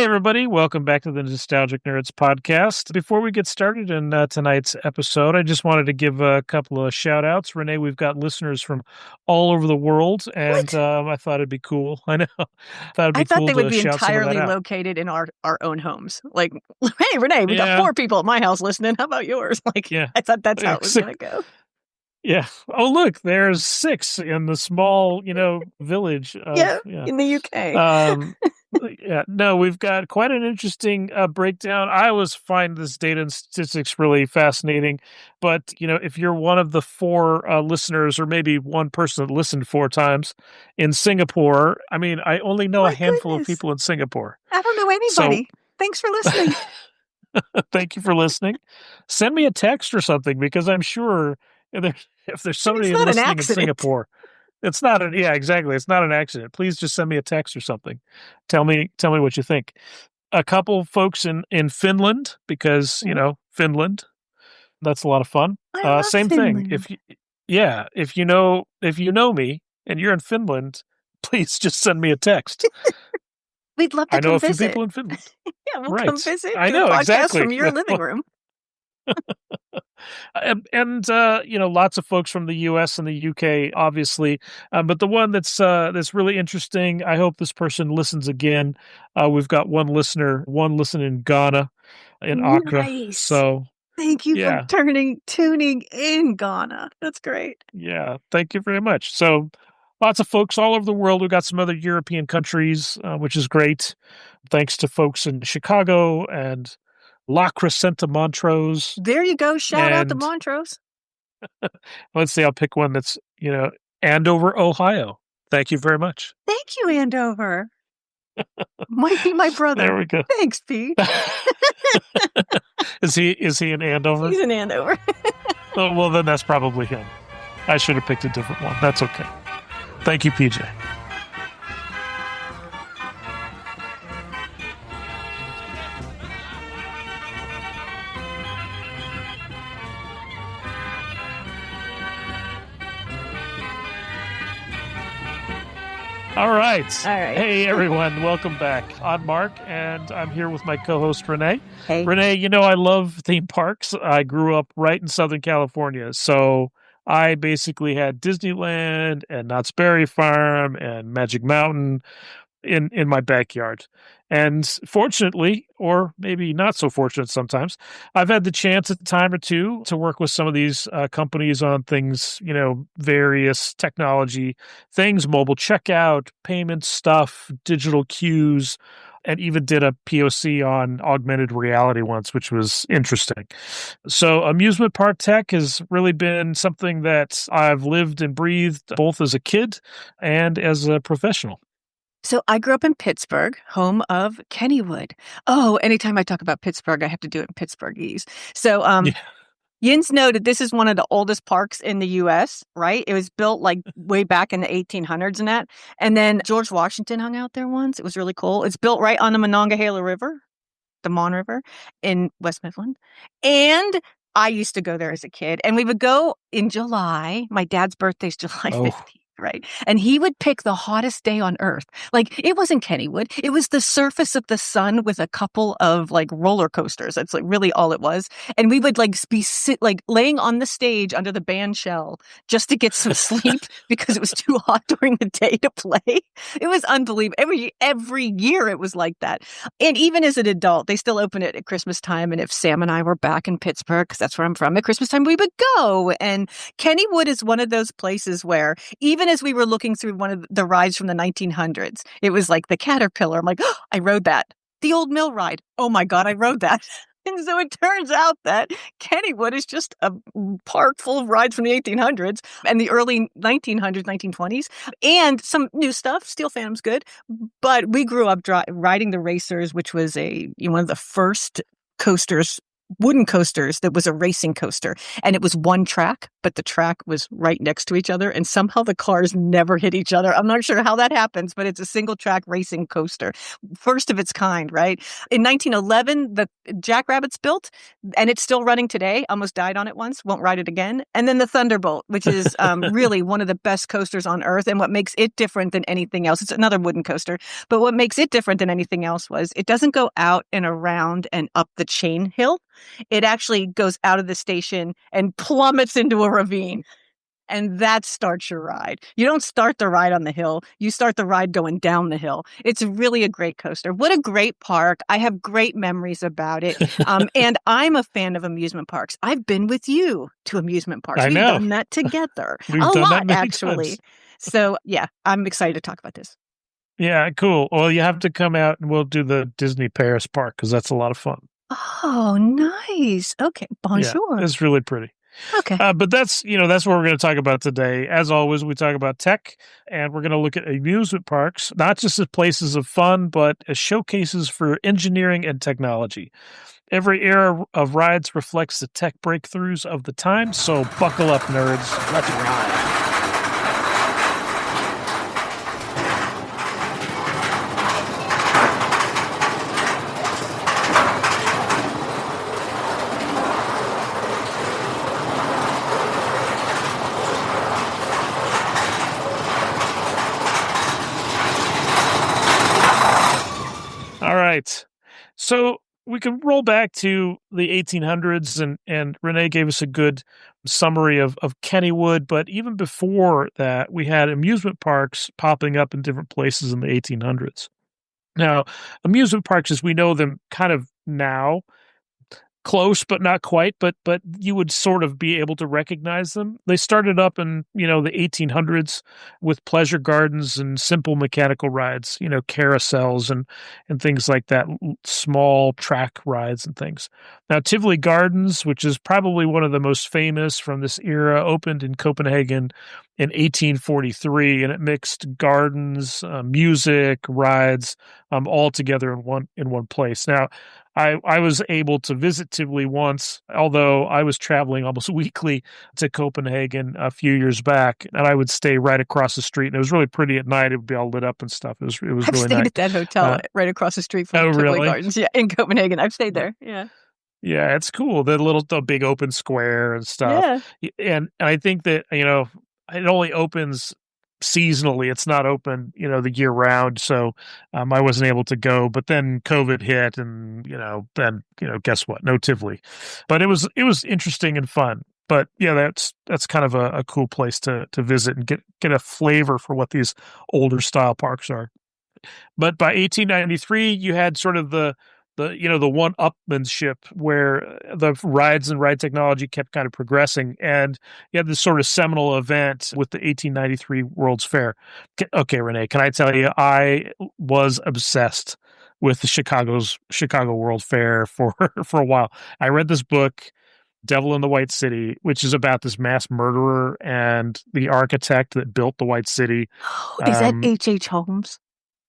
everybody. Welcome back to the Nostalgic Nerds podcast. Before we get started in tonight's episode, I just wanted to give a couple of shout outs. Renee, we've got listeners from all over the world, and I thought it'd be cool. I know. I thought they would be entirely located in our own homes. Like, hey, Renee, we got 4 people at my house listening. How about yours? Like, I thought that's how it was going to go. Yeah. Oh, look, there's 6 in the small, village. In the UK. No, we've got quite an interesting breakdown. I always find this data and statistics really fascinating. But, if you're one of the 4 listeners or maybe one person that listened 4 times in Singapore, I mean, I only know a handful of people in Singapore. I don't know anybody. Thanks for listening. Thank you for listening. Send me a text or something, because I'm sure if there's somebody listening in Singapore, it's not exactly. It's not an accident. Please just send me a text or something. Tell me what you think. A couple folks in Finland, because Finland, that's a lot of fun. Same Finland. thing. If you know me and you're in Finland, please just send me a text. We'd love to I know come a few visit. people in Finland. Yeah, we'll come visit. I do know a podcast exactly from your living room. And lots of folks from the US and the UK, obviously. But the one that's really interesting, I hope this person listens again. We've got one listener in Ghana, in Accra. Nice. So thank you for tuning in, Ghana. That's great. Yeah, thank you very much. So lots of folks all over the world. We've got some other European countries, which is great. Thanks to folks in Chicago and La Crescenta, Montrose. There you go. Shout out to Montrose. Let's see. I'll pick one that's, Andover, Ohio. Thank you very much. Thank you, Andover. Might be my brother. There we go. Thanks, Pete. Is he in Andover? He's in Andover. Oh, well, then that's probably him. I should have picked a different one. That's okay. Thank you, PJ. All right. Hey, everyone. Welcome back. I'm Mark, and I'm here with my co-host, Renee. Hey. Renee, I love theme parks. I grew up right in Southern California, so I basically had Disneyland and Knott's Berry Farm and Magic Mountain in my backyard. And fortunately, or maybe not so fortunate sometimes, I've had the chance a time or two to work with some of these companies on things, various technology things, mobile checkout, payment stuff, digital queues, and even did a POC on augmented reality once, which was interesting. So amusement park tech has really been something that I've lived and breathed both as a kid and as a professional. So I grew up in Pittsburgh, home of Kennywood. Oh, anytime I talk about Pittsburgh, I have to do it in Pittsburghese. So Yins noted this is one of the oldest parks in the U.S., right? It was built like way back in the 1800s and that. And then George Washington hung out there once. It was really cool. It's built right on the Monongahela River, the Mon River in West Midland. And I used to go there as a kid. And we would go in July. My dad's birthday's July 15th. Right. And he would pick the hottest day on earth. Like, it wasn't Kennywood. It was the surface of the sun with a couple of like roller coasters. That's like really all it was. And we would be laying on the stage under the band shell just to get some sleep because it was too hot during the day to play. It was unbelievable. Every year it was like that. And even as an adult, they still open it at Christmas time. And if Sam and I were back in Pittsburgh, because that's where I'm from, at Christmas time, we would go. And Kennywood is one of those places where even as we were looking through one of the rides from the 1900s, it was like the Caterpillar. I'm like, oh, I rode that. The old mill ride. Oh my God, I rode that. And so it turns out that Kennywood is just a park full of rides from the 1800s and the early 1900s, 1920s, and some new stuff. Steel Phantom's good. But we grew up riding the Racers, which was one of the first coasters, wooden coasters that was a racing coaster. And it was one track, but the track was right next to each other. And somehow the cars never hit each other. I'm not sure how that happens, but it's a single track racing coaster. First of its kind, right? In 1911, Jackrabbit's built, and it's still running today. Almost died on it once. Won't ride it again. And then the Thunderbolt, which is really one of the best coasters on Earth. And what makes it different than anything else, it's another wooden coaster, but what makes it different than anything else was it doesn't go out and around and up the chain hill. It actually goes out of the station and plummets into a ravine. And that starts your ride. You don't start the ride on the hill. You start the ride going down the hill. It's really a great coaster. What a great park. I have great memories about it. And I'm a fan of amusement parks. I've been with you to amusement parks. I We've know. done that together. We've A done lot, that many actually. times. So, yeah, I'm excited to talk about this. Yeah, cool. Well, you have to come out and we'll do the Disney Paris park because that's a lot of fun. Oh, nice. Okay. Yeah, Bonjour. it's really pretty. Okay. But that's that's what we're going to talk about today. As always, we talk about tech, and we're going to look at amusement parks, not just as places of fun, but as showcases for engineering and technology. Every era of rides reflects the tech breakthroughs of the time, so buckle up, nerds. Let's ride. All right. So we can roll back to the 1800s, and Renee gave us a good summary of Kennywood. But even before that, we had amusement parks popping up in different places in the 1800s. Now, amusement parks, as we know them kind of now, close but not quite, but you would sort of be able to recognize them. They started up in the 1800s with pleasure gardens and simple mechanical rides, carousels and things like that, small track rides and things. Now Tivoli Gardens, which is probably one of the most famous from this era, opened in Copenhagen in 1843, and it mixed gardens, music, rides, all together in one place. Now, I was able to visit Tivoli once, although I was traveling almost weekly to Copenhagen a few years back, and I would stay right across the street. And it was really pretty at night; it would be all lit up and stuff. It was I've really stayed nice. at that hotel right across the street Oh, from Tivoli really? Gardens. Yeah, in Copenhagen. I've stayed there. Yeah. Yeah, it's cool. The big open square and stuff. Yeah. And I think that, it only opens seasonally. It's not open, the year round. So I wasn't able to go. But then COVID hit, and then guess what? No Tivoli. But it was interesting and fun. But yeah, that's kind of a cool place to visit and get a flavor for what these older style parks are. But by 1893, you had sort of the one-upmanship where the rides and ride technology kept kind of progressing, and you had this sort of seminal event with the 1893 World's Fair. Okay, Renee, can I tell you, I was obsessed with the Chicago World Fair for for a while. I read this book, Devil in the White City, which is about this mass murderer and the architect that built the White City. Is that Um, H.H. Holmes?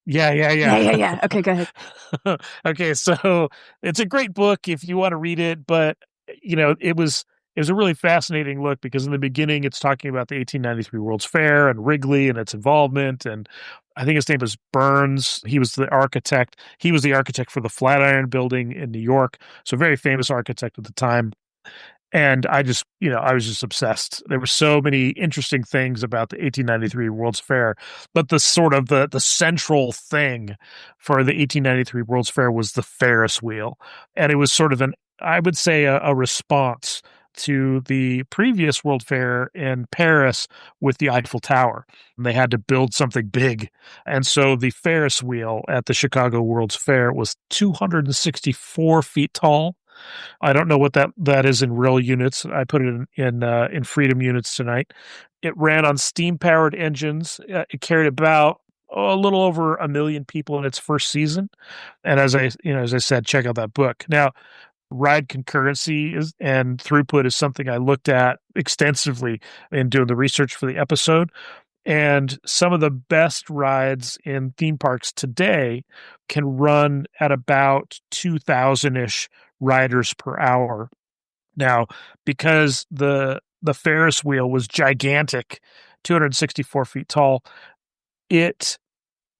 yeah, yeah, Yeah, yeah. yeah, yeah. Okay, go ahead. Okay, so it's a great book if you want to read it, but it was a really fascinating look because in the beginning it's talking about the 1893 World's Fair and Wrigley and its involvement, and I think his name was Burns. He was the architect. He was the architect for the Flatiron Building in New York, so very famous architect at the time. And I was just obsessed. There were so many interesting things about the 1893 World's Fair, but the sort of the central thing for the 1893 World's Fair was the Ferris wheel. And it was sort of I would say a response to the previous World Fair in Paris with the Eiffel Tower. And they had to build something big. And so the Ferris wheel at the Chicago World's Fair was 264 feet tall. I don't know what that is in real units. I put it in freedom units tonight. It ran on steam powered engines. It carried about a little over 1 million people in its first season. And as I said, check out that book. Now, ride concurrency and throughput is something I looked at extensively in doing the research for the episode. And some of the best rides in theme parks today can run at about 2,000 ish riders per hour. Now, because the Ferris wheel was gigantic, 264 feet tall, it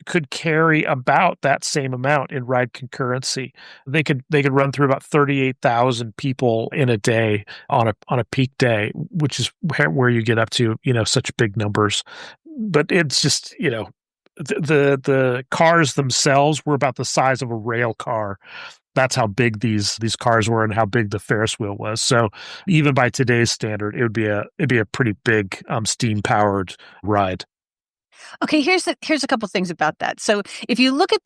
could carry about that same amount in ride concurrency. They could run through about 38,000 people in a day on a peak day, which is where you get up to, such big numbers. But it's just, the cars themselves were about the size of a rail car. That's how big these cars were and how big the Ferris wheel was. So even by today's standard, it'd be a pretty big steam powered ride. Okay, here's a couple things about that. So if you look at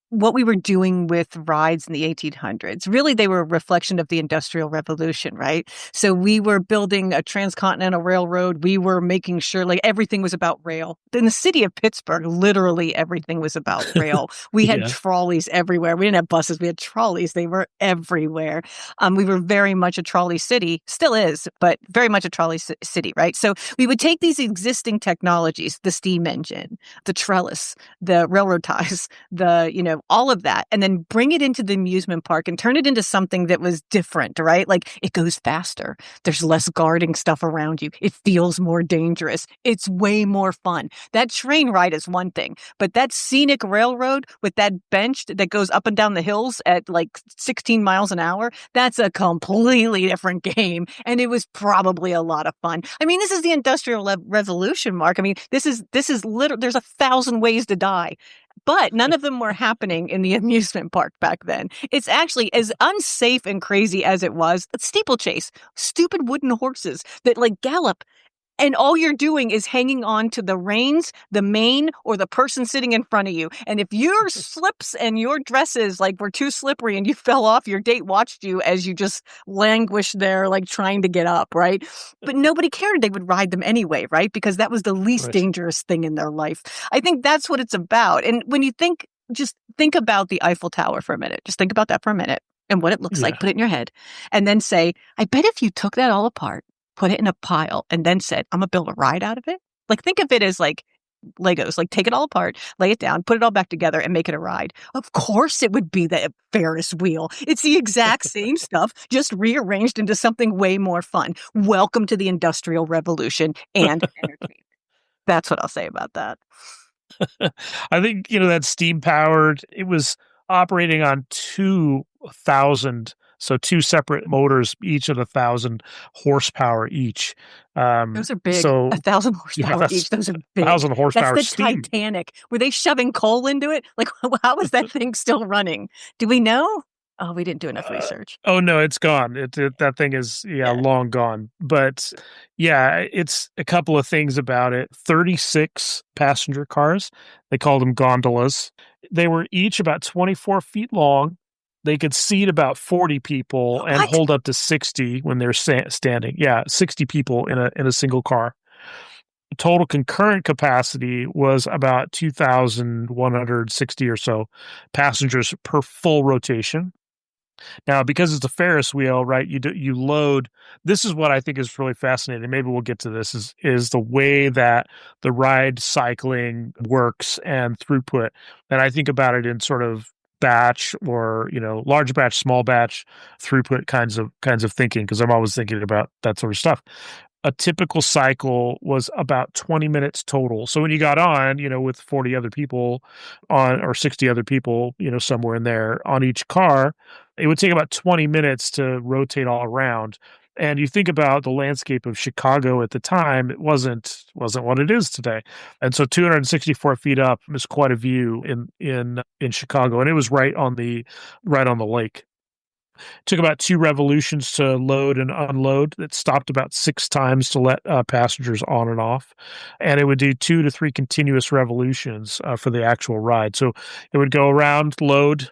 what we were doing with rides in the 1800s, really they were a reflection of the Industrial Revolution, right? So we were building a transcontinental railroad. We were making sure like everything was about rail. In the city of Pittsburgh, literally everything was about rail. We had Yeah. trolleys everywhere. We didn't have buses. We had trolleys. They were everywhere. We were very much a trolley city, still is, but very much a trolley city, right? So we would take these existing technologies, the steam engine, the trellis, the railroad ties, all of that, and then bring it into the amusement park and turn it into something that was different, right? Like it goes faster. There's less guarding stuff around you. It feels more dangerous. It's way more fun. That train ride is one thing, but that scenic railroad with that bench that goes up and down the hills at like 16 miles an hour, that's a completely different game. And it was probably a lot of fun. I mean, this is the Industrial Revolution, Mark. I mean, this is literally, there's 1,000 ways to die. But none of them were happening in the amusement park back then. It's actually as unsafe and crazy as it was. A steeplechase, stupid wooden horses that like gallop. And all you're doing is hanging on to the reins, the mane, or the person sitting in front of you. And if your slips and your dresses like were too slippery and you fell off, your date watched you as you just languished there, like trying to get up, right? But nobody cared. They would ride them anyway, right? Because that was the least Right. dangerous thing in their life. I think that's what it's about. And when you just think about the Eiffel Tower for a minute. Just think about that for a minute and what it looks like. Yeah. Put it in your head. And then say, I bet if you took that all apart, put it in a pile, and then said, I'm going to build a ride out of it. Like, think of it as like Legos, like take it all apart, lay it down, put it all back together and make it a ride. Of course it would be the Ferris wheel. It's the exact same stuff, just rearranged into something way more fun. Welcome to the Industrial Revolution and entertainment. That's what I'll say about that. I think, that steam powered, it was operating on 2,000, so two separate motors, each at 1,000 horsepower each. Those are big. So 1,000 yeah, horsepower that's each. Those are big. 1,000 That's horsepower the steam. Titanic. Were they shoving coal into it? Like, how is that thing still running? Do we know? Oh, we didn't do enough research. Oh no, it's gone. That thing is Yeah. long gone. But yeah, it's a couple of things about it. 36 passenger cars. They called them gondolas. They were each about 24 feet long. They could seat about 40 people and What? hold up to 60 when they're standing. Yeah, 60 people in a single car. Total concurrent capacity was about 2,160 or so passengers per full rotation. Now, because it's a Ferris wheel, right? You load. This is what I think is really fascinating. Maybe we'll get to this. Is the way that the ride cycling works and throughput. And I think about it in sort of batch or large batch, small batch throughput kinds of thinking, because I'm always thinking about that sort of stuff. A typical cycle was about 20 minutes total. So when you got on, with 40 other people on or 60 other people, somewhere in there on each car, it would take about 20 minutes to rotate all around. And you think about the landscape of Chicago at the time, it wasn't what it is today. And so 264 feet up is quite a view in Chicago. And it was right on the lake. Took about 2 revolutions to load and unload. It stopped about 6 times to let passengers on and off. And it would do 2 to 3 continuous revolutions for the actual ride. So it would go around, load,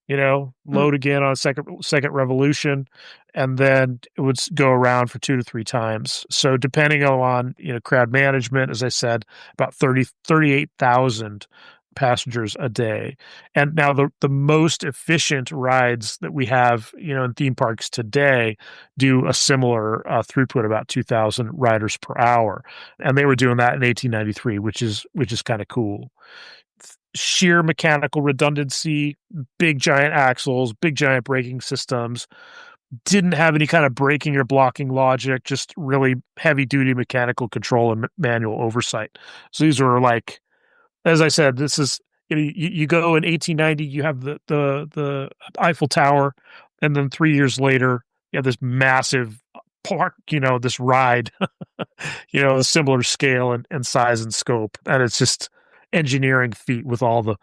Mm. load again on a second revolution, and then it would go around for 2 to 3 times. So depending on, crowd management, as I said, about 38,000 passengers a day. And now the most efficient rides that we have, in theme parks today do a similar throughput, about 2,000 riders per hour. And they were doing that in 1893, which is kind of cool. Sheer mechanical redundancy, big giant axles, big giant braking systems, didn't have any kind of braking or blocking logic, just really heavy duty mechanical control and manual oversight. So these were like as I said, this is you go in 1890, you have the Eiffel Tower, and then 3 years later, you have this massive park, this ride, a similar scale and size and scope, and it's just engineering feat with all the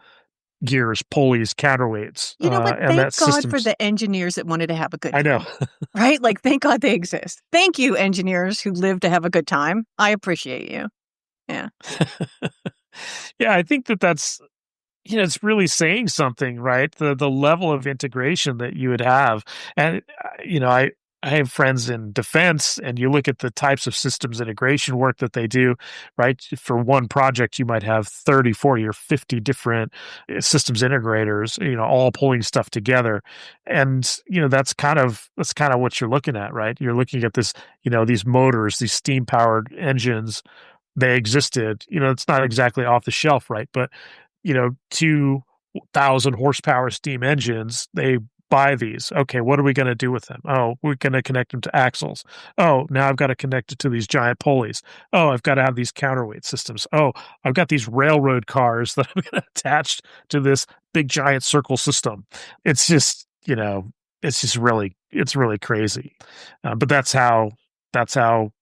gears, pulleys, counterweights, You know what? and Thank that God for systems. the engineers that wanted to have a good I know. time, right? Like, thank God they exist. Thank you, engineers who live to have a good time. I appreciate you. Yeah. Yeah, I think that's it's really saying something, right? The level of integration that you would have, and I have friends in defense, and you look at the types of systems integration work that they do, right? For one project, you might have 30, 40, or 50 different systems integrators, all pulling stuff together, and that's kind of what you're looking at, right? You're looking at this, these motors, these steam powered engines. They existed. It's not exactly off the shelf, right? But 2,000 horsepower steam engines, they buy these. Okay, what are we going to do with them? Oh, we're going to connect them to axles. Oh, now I've got to connect it to these giant pulleys. Oh, I've got to have these counterweight systems. Oh, I've got these railroad cars that I'm going to attach to this big giant circle system. It's just, it's really crazy. But that's how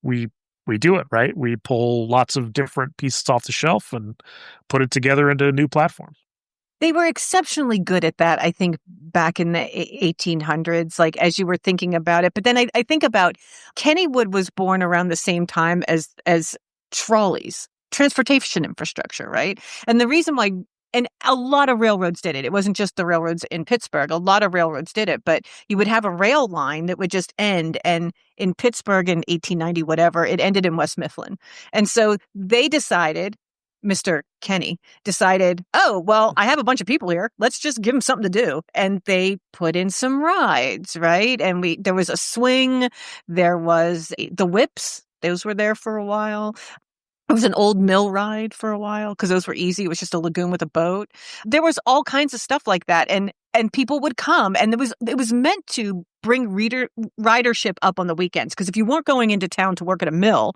we do it, right? We pull lots of different pieces off the shelf and put it together into a new platform. They were exceptionally good at that, I think, back in the 1800s, like as you were thinking about it. But then I think about Kennywood was born around the same time as trolleys, transportation infrastructure, right? And the reason why, and a lot of railroads did it. It wasn't just the railroads in Pittsburgh. A lot of railroads did it, but you would have a rail line that would just end. And in Pittsburgh in 1890, whatever, it ended in West Mifflin. And so they decided, Mr. Kenny decided, oh, well, I have a bunch of people here. Let's just give them something to do. And they put in some rides, right? And there was a swing. There was the whips. Those were there for a while. It was an old mill ride for a while because those were easy. It was just a lagoon with a boat. There was all kinds of stuff like that. And people would come, and it was meant to bring ridership up on the weekends. Because if you weren't going into town to work at a mill,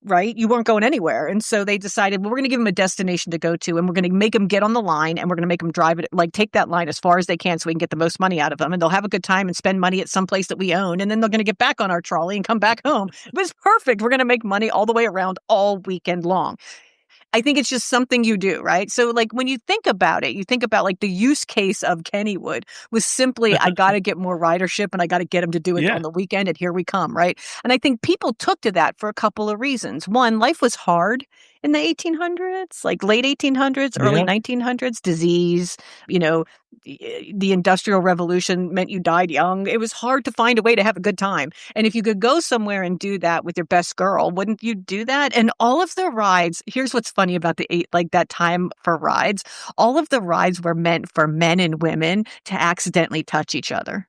right, you weren't going anywhere. And so they decided, well, we're going to give them a destination to go to, and we're going to make them get on the line, and we're going to make them drive it, like take that line as far as they can so we can get the most money out of them. And they'll have a good time and spend money at some place that we own. And then they're going to get back on our trolley and come back home. It was perfect. We're going to make money all the way around all weekend long. I think it's just something you do, right? So like when you think about it, you think about like the use case of Kennywood was simply, I got to get more ridership and I got to get them to do it Yeah. on the weekend. And here we come, right? And I think people took to that for a couple of reasons. One, life was hard in the 1800s, like late 1800s, early Yeah. 1900s, disease, you know, the Industrial Revolution meant you died young. It was hard to find a way to have a good time. And if you could go somewhere and do that with your best girl, wouldn't you do that? And all of the rides, here's what's funny about that time for rides. All of the rides were meant for men and women to accidentally touch each other.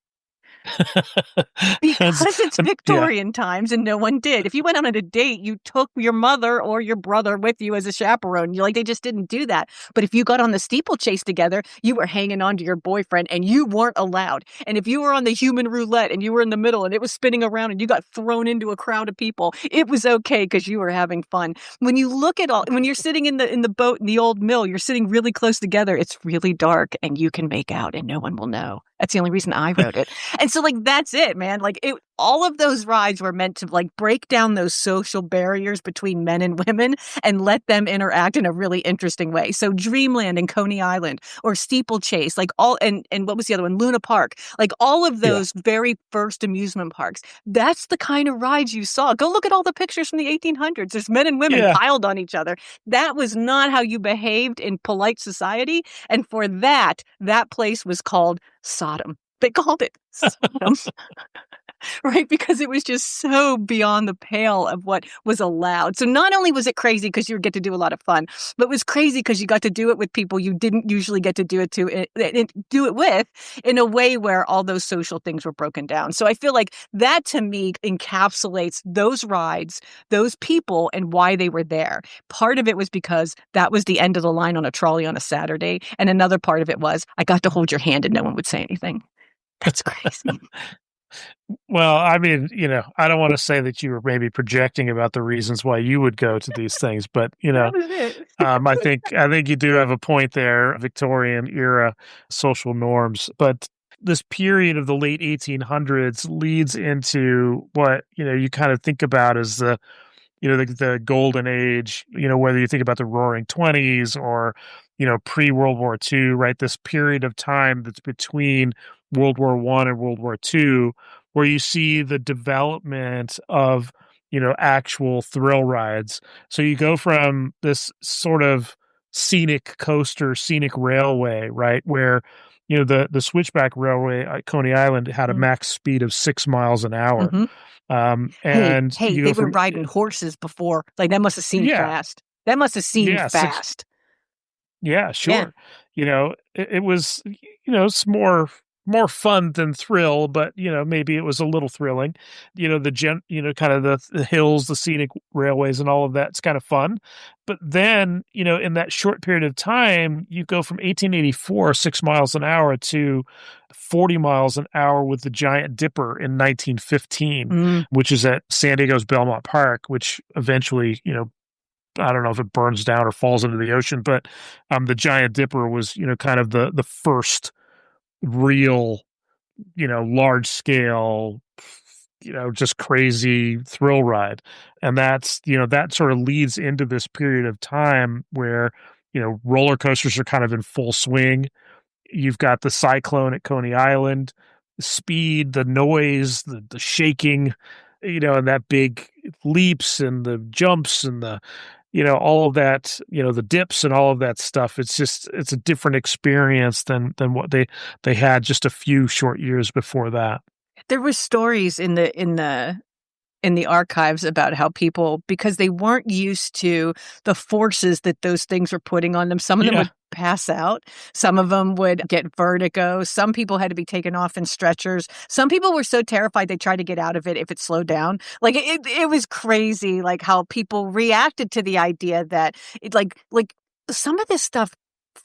That's, Because it's yeah. Victorian times and no one did. If you went on a date, you took your mother or your brother with you as a chaperone. They just didn't do that. But if you got on the steeplechase together, you were hanging on to your boyfriend and you weren't allowed. And if you were on the human roulette and you were in the middle and it was spinning around and you got thrown into a crowd of people, it was okay because you were having fun. When you look at when you're sitting in the boat in the old mill, you're sitting really close together. It's really dark and you can make out and no one will know. That's the only reason I wrote it. And so that's it, man. All of those rides were meant to break down those social barriers between men and women and let them interact in a really interesting way. So Dreamland and Coney Island or Steeplechase, and what was the other one? Luna Park, all of Yeah. those very first amusement parks. That's the kind of rides you saw. Go look at all the pictures from the 1800s. There's men and women Yeah. piled on each other. That was not how you behaved in polite society. And for that place was called Sodom. They called it Sodom. Right? Because it was just so beyond the pale of what was allowed. So not only was it crazy because you get to do a lot of fun, but it was crazy because you got to do it with people you didn't usually get to do it with in a way where all those social things were broken down. So I feel like that to me encapsulates those rides, those people, and why they were there. Part of it was because that was the end of the line on a trolley on a Saturday. And another part of it was I got to hold your hand and no one would say anything. That's crazy. Well, I mean, I don't want to say that you were maybe projecting about the reasons why you would go to these things, but That was it. I think you do have a point there, Victorian era social norms. But this period of the late 1800s leads into what, you kind of think about as the golden age, whether you think about the roaring 20s or, pre-World War II, right? This period of time that's between World War I and World War II, where you see the development of, actual thrill rides. So you go from this sort of scenic coaster, scenic railway, right? Where, the switchback railway at Coney Island had a max speed of 6 miles an hour. Mm-hmm. And Hey, you they go were from, riding horses before. Like that must have seemed yeah, fast. That must have seemed yeah, fast. yeah, Yeah. sure. It was, it's more fun than thrill, but maybe it was a little thrilling. Kind of the hills, the scenic railways, and all of that's kind of fun. But then, in that short period of time, you go from 1884, 6 miles an hour, to 40 miles an hour with the Giant Dipper in 1915, Mm. which is at San Diego's Belmont Park, which eventually, I don't know if it burns down or falls into the ocean, but the Giant Dipper was, kind of the first real, large scale, just crazy thrill ride. And that sort of leads into this period of time where, roller coasters are kind of in full swing. You've got the cyclone at Coney Island, the speed, the noise, the shaking, and that big leaps and the jumps and the all of that, the dips and all of that stuff. It's a different experience than what they had just a few short years before that. There were stories in the archives about how people, because they weren't used to the forces that those things were putting on them, some of them Yeah, would pass out. Some of them would get vertigo. Some people had to be taken off in stretchers. Some people were so terrified they tried to get out of it if it slowed down. Like it was crazy, like how people reacted to the idea that like some of this stuff.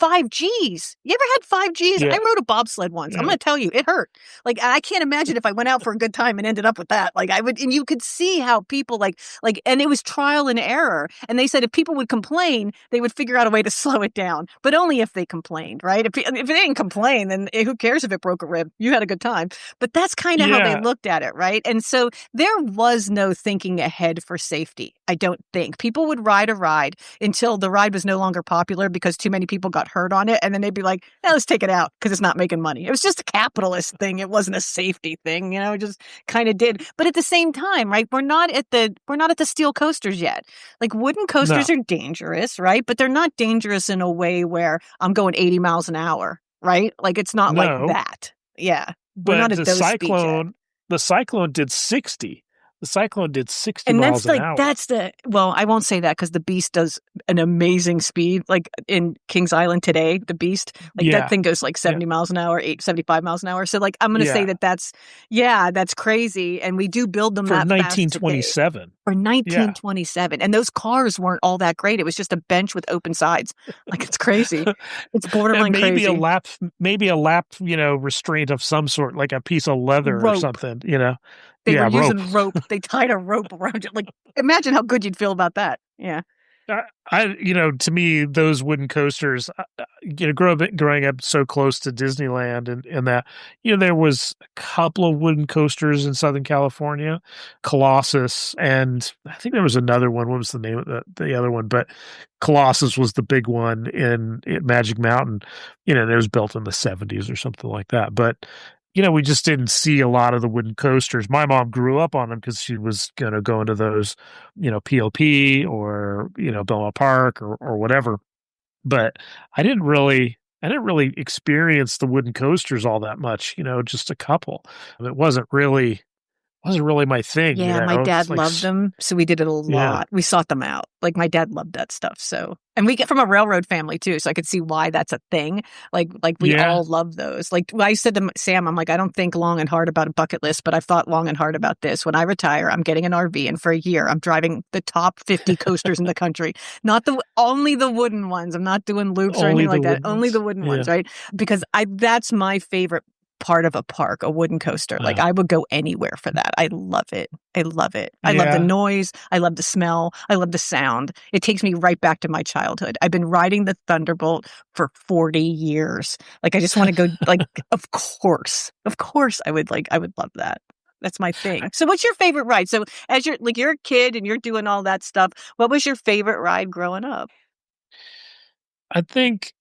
5Gs. You ever had 5Gs? I yeah, rode a bobsled once. I'm yeah, going to tell you, it hurt. Like I can't imagine if I went out for a good time and ended up with that. Like I would, and you could see how people and it was trial and error. And they said if people would complain, they would figure out a way to slow it down, but only if they complained, right? If they didn't complain, then who cares if it broke a rib? You had a good time. But that's kind of how they yeah. looked at it, right? And so there was no thinking ahead for safety. I don't think people would ride a ride until the ride was no longer popular because too many people got hurt on it, and then they'd be like, let's take it out because it's not making money. It was just a capitalist thing. It wasn't a safety thing, it just kind of did. But at the same time, right, we're not at the steel coasters yet. Like wooden coasters No, are dangerous, right? But they're not dangerous in a way where I'm going 80 miles an hour, right? Like it's not like no. that. Yeah. We're But not at those speeds yet. the cyclone did 60. The cyclone did 60 And miles an hour. well, I won't say that because the Beast does an amazing speed. Like in Kings Island today, the Beast, like that Yeah, thing goes like yeah, 70 miles an hour, 75 miles an hour. So like, I'm going to say yeah. that's crazy. And we do build them For that fast today. 1927. For Yeah. 1927. And those cars weren't all that great. It was just a bench with open sides. Like it's crazy. It's And borderline maybe crazy. maybe a lap, restraint of some sort, like a piece of leather or Rope. something. They were Yeah, rope. using rope. They tied a rope around you. Like imagine how good you'd feel about that. Yeah. To me, those wooden coasters, growing up so close to Disneyland and that, there was a couple of wooden coasters in Southern California, Colossus, and I think there was another one. What was the name of the other one? But Colossus was the big one in Magic Mountain. And it was built in the 70s or something like that. But we just didn't see a lot of the wooden coasters. My mom grew up on them because she was going to go into those, POP or, Belmont Park or whatever. But I didn't really experience the wooden coasters all that much, just a couple. It wasn't really my thing, Yeah, my It's dad like, loved them, so we did it a yeah, lot. We sought them out. Like my dad loved that stuff. So, and we get from a railroad family too, so I could see why that's a thing. Like we yeah, all love those. Like I said to Sam, I'm like, I don't think long and hard about a bucket list, but I've thought long and hard about this. When I retire, I'm getting an RV, and for a year, I'm driving the top 50 coasters in the country. Not only the wooden ones. I'm not doing loops or only anything the like that. wooden Only ones. the wooden Yeah. ones, right? Because that's my favorite part of a park, a wooden coaster. Like, Uh, I would go anywhere for that. I love it. I love it. I love the yeah. noise. I love the smell. I love the sound. It takes me right back to my childhood. I've been riding the Thunderbolt for 40 years. Like, I just want to go, like, of course, I would love that. That's my thing. So what's your favorite ride? So as you're a kid and you're doing all that stuff, what was your favorite ride growing up? I think,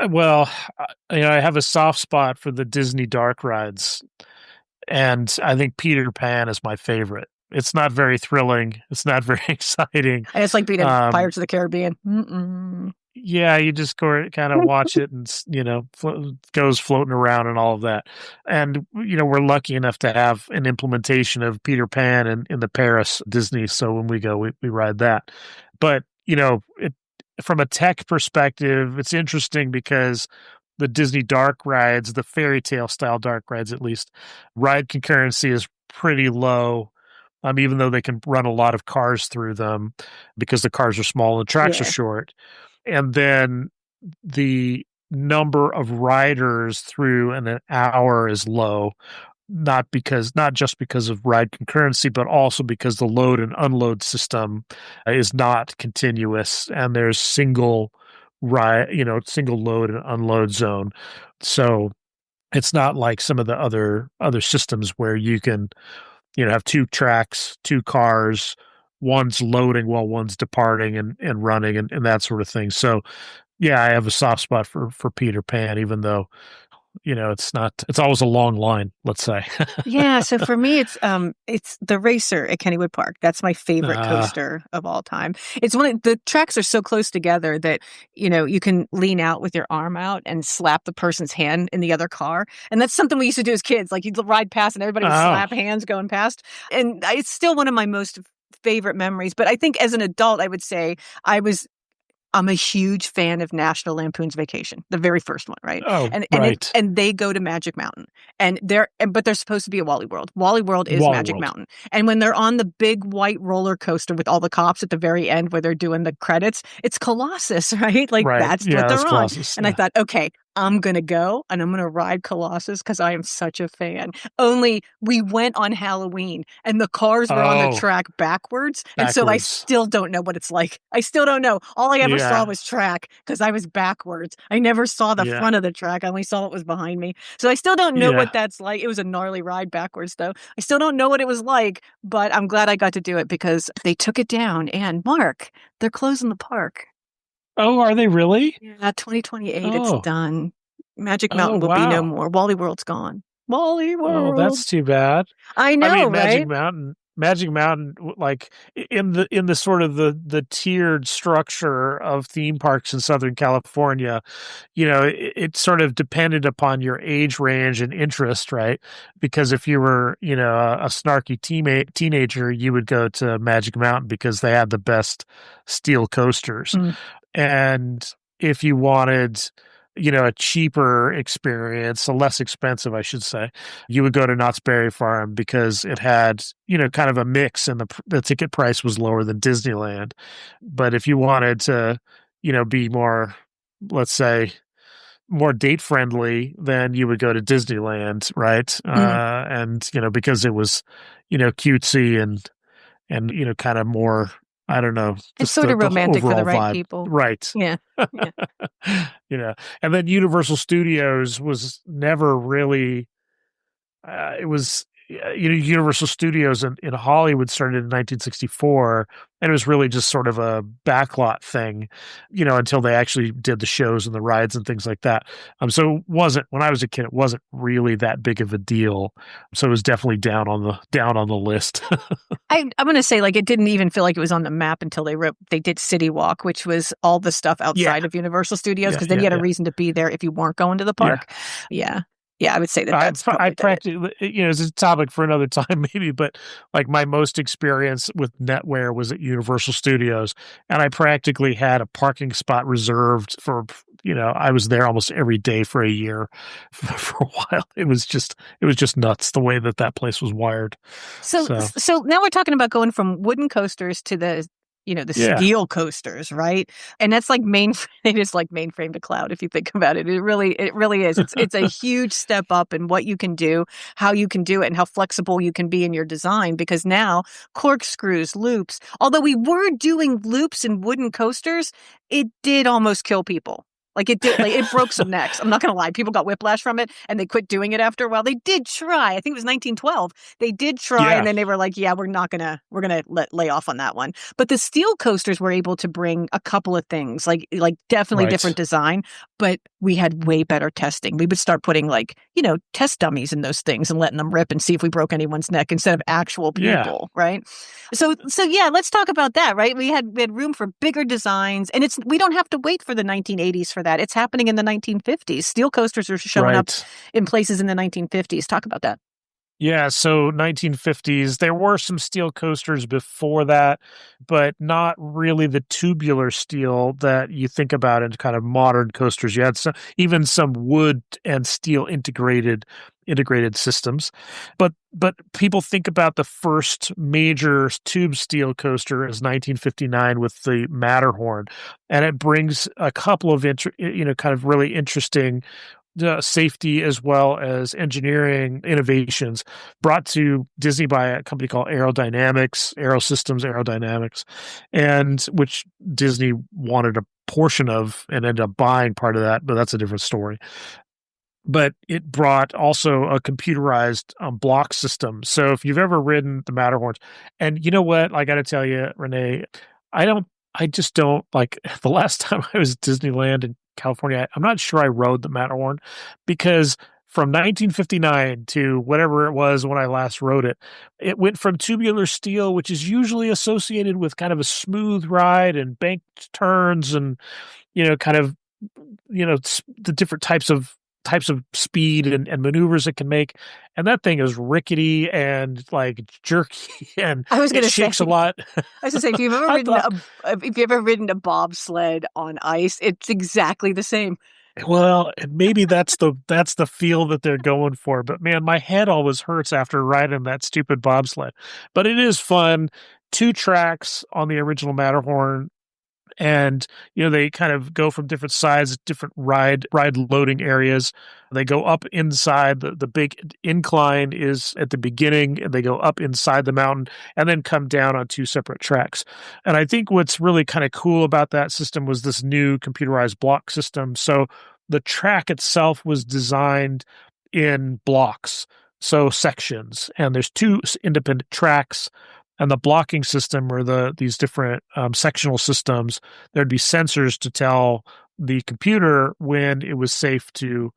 well, I have a soft spot for the Disney dark rides, and I think Peter Pan is my favorite. It's not very thrilling. It's not very exciting. And it's like being in Um, Pirates of the Caribbean. Mm-mm. yeah, you just go kind of watch it and goes floating around and all of that. And we're lucky enough to have an implementation of Peter Pan in the Paris Disney. So when we go, we ride that. But from a tech perspective, it's interesting because the Disney dark rides, the fairy tale style dark rides at least, ride concurrency is pretty low. Even though they can run a lot of cars through them because the cars are small and the tracks are Yeah. short. And then the number of riders through in an hour is low, not just because of ride concurrency, but also because the load and unload system is not continuous and there's single load and unload zone. So it's not like some of the other systems where you can have two tracks, two cars, one's loading while one's departing and running and that sort of thing. So yeah, I have a soft spot for Peter Pan, even though, it's always a long line, let's say. Yeah, so for me it's the Racer at Kennywood Park. That's my favorite uh, coaster of all time. It's the tracks are so close together that, you can lean out with your arm out and slap the person's hand in the other car. And that's something we used to do as kids. Like, you'd ride past and everybody would oh, slap hands going past. And it's still one of my most favorite memories. But I think as an adult, I would say I was I'm a huge fan of National Lampoon's Vacation, the very first one, right? oh, And right. and they go to Magic Mountain, but they're supposed to be at Wally World. Wally World is Wally Magic World. Mountain, and when they're on the big white roller coaster with all the cops at the very end where they're doing the credits, it's Colossus, right? Like, Right. that's what Yeah, that's they're on. Colossus. And I Yeah. thought, okay, I'm gonna go and I'm gonna ride Colossus because I am such a fan. Only we went on Halloween and the cars were on the Oh, track backwards. And so I backwards. still don't know what it's like. I still don't know. All I ever saw Yeah. was track because I was backwards. I never saw the Yeah. front of the track. I only saw what was behind me. So I still don't know what Yeah. that's like. It was a gnarly ride backwards, though. I still don't know what it was like, but I'm glad I got to do it because they took it down. And Mark, they're closing the park. Oh, are they really? Yeah, 2028, it's Oh. done. Magic Oh, Mountain will be no wow. more. Wally World's gone. Wally Oh, World. that's too bad. I I know, mean, right? Magic Mountain, like in the sort of the tiered structure of theme parks in Southern California, it sort of depended upon your age range and interest, right? Because if you were, a snarky teenager, you would go to Magic Mountain because they had the best steel coasters. Mm. And if you wanted, a cheaper experience, a less expensive, I should say, you would go to Knott's Berry Farm because it had, kind of a mix and the ticket price was lower than Disneyland. But if you wanted to, be more, let's say, more date friendly, then you would go to Disneyland, right? Mm. And, because it was, cutesy and, kind of more, I don't know, It's just sort the, of the romantic for the overall right vibe. people. Right. Yeah. Yeah. And then Universal Studios was never really, it was, Universal Studios in Hollywood started in 1964, and it was really just sort of a backlot thing, until they actually did the shows and the rides and things like that. So it wasn't, when I was a kid, it wasn't really that big of a deal. So it was definitely down on the list. I'm going to say, like, it didn't even feel like it was on the map until they did City Walk, which was all the stuff Yeah, outside of Universal Studios, yeah, because then yeah, you had a yeah, reason to be there if you weren't going to the yeah. park. Yeah. Yeah, I would say that I that's I probably did it. practically, it's a topic for another time maybe, but like my most experience with NetWare was at Universal Studios, and I practically had a parking spot reserved for, I was there almost every day for a year for a while. It was just nuts the way that place was wired. So So so now we're talking about going from wooden coasters to the the Yeah. steel coasters, right? And that's like it is like mainframe to cloud if you think about it. It really is. It's a huge step up in what you can do, how you can do it, and how flexible you can be in your design, because now corkscrews, loops, although we were doing loops and wooden coasters, it did almost kill people. Like it did, like it broke some necks. I'm not going to lie. People got whiplash from it and they quit doing it after a while. They did try. I think it was 1912. They did try, and Yeah. then they were like, yeah, we're going to lay off on that one. But the steel coasters were able to bring a couple of things, like definitely different Right. design, but we had way better testing. We would start putting test dummies in those things and letting them rip and see if we broke anyone's neck instead of actual Yeah. people, right? So yeah, let's talk about that, right? We had room for bigger designs, and we don't have to wait for the 1980s for that. It's happening in the 1950s. Steel coasters are showing up Right. in places in the 1950s. Talk about that. Yeah, so 1950s, there were some steel coasters before that, but not really the tubular steel that you think about in kind of modern coasters. You had even some wood and steel integrated systems. But people think about the first major tube steel coaster as 1959 with the Matterhorn, and it brings a couple of kind of really interesting safety as well as engineering innovations brought to Disney by a company called Aerodynamics, and which Disney wanted a portion of and ended up buying part of that, but that's a different story. But it brought also a computerized block system. So if you've ever ridden the Matterhorns, and you know what, I got to tell you, Renee, I don't, I just don't like the last time I was at Disneyland in California. I'm not sure I rode the Matterhorn because from 1959 to whatever it was when I last rode it, it went from tubular steel, which is usually associated with kind of a smooth ride and banked turns and kind of the different types of speed and maneuvers it can make, and that thing is rickety and like jerky and I was it going to say, shakes a lot. I was going to say, I thought, if you've ever ridden a bobsled on ice, it's exactly the same. well, maybe that's the feel that they're going for, but man, my head always hurts after riding that stupid bobsled. But it is fun. Two tracks on the original Matterhorn, and they kind of go from different sides, different ride loading areas. They go up inside the big incline is at the beginning, and they go up inside the mountain and then come down on two separate tracks. And I think what's really kind of cool about that system was this new computerized block system. So the track itself was designed in blocks, so sections, and there's two independent tracks, and the blocking system or these different sectional systems, there'd be sensors to tell the computer when it was safe to